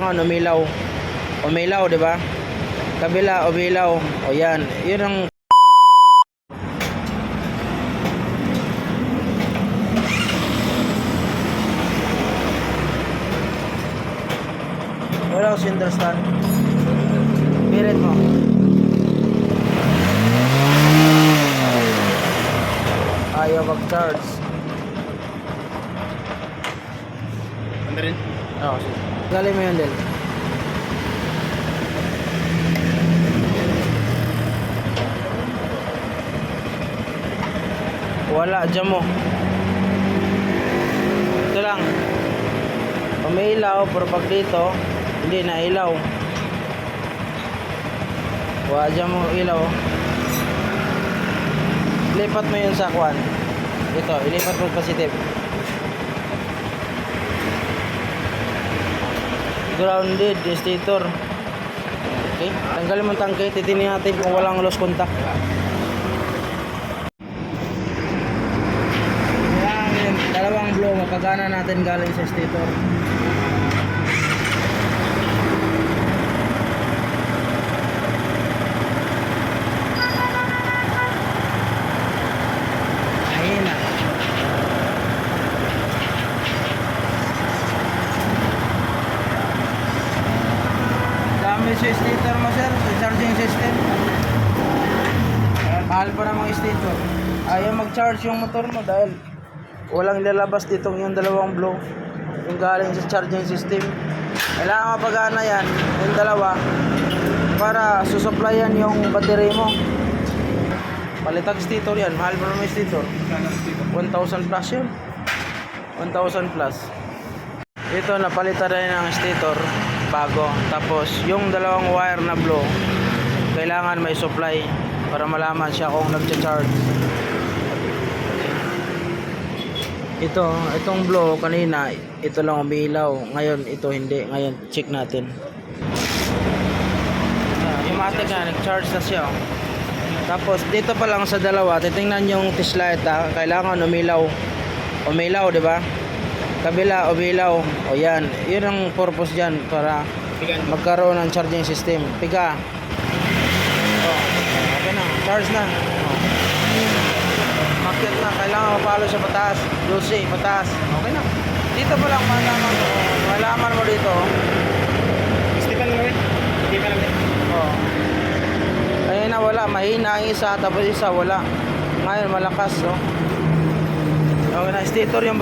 Umilaw. Umilaw, di ba? Kabila, umilaw. O yan. Yun ang wala ko understand. Pirit mo. Ayaw mag-charge. Anda rin? Oo, sige. Galing mo yun, Del. Wala, dyan mo. Ito lang. Umiilaw, pero pag dito, hindi na ilaw. Wala, dyan mo ilaw. Ilipat mo yun sa kwan. Ito, ilipat mo positive. Grounded, stator. Okay, tanggalin mo ang tangke. Titinin natin kung walang lost contact. Yan, dalawang blow, mapagana natin galing sa stator. Ayun na. Dami sa stator mo, sir, sa charging system. Mahal pa namang stator. Ayaw mag-charge yung motor mo dahil walang lalabas dito yung dalawang blow yung galing sa charging system. Kailangan mapagana yan yung dalawa para susupplyan yung battery mo. Palitag stator yan, mahal pa naman yung stator. 1,000 plus yun. 1,000 plus. Ito napalitan rin ng stator bago. Tapos yung dalawang wire na blow kailangan may supply para malaman siya kung nagcha-charge. Itong blow kanina, ito lang umiilaw. Ngayon, ito hindi. Ngayon, check natin. Automatic na, nag-charge na siya. Tapos, dito pa lang sa dalawa, titingnan yung test-light. Kailangan umilaw. Umilaw, di ba? Kabila, umilaw. O yan. Yun ang purpose dyan para magkaroon ng charging system. Piga. Okay na, charge na. Market na, kailangan mapalo siya pataas. 12, pataas. Okay na. Dito pa lang malaman mo. Malaman mo dito. Stick lang rin? Hindi pa lang rin? Oo. Ayun na, wala. Mahina ang isa, tapos isa wala. Ngayon malakas, no? Okay na, stator yung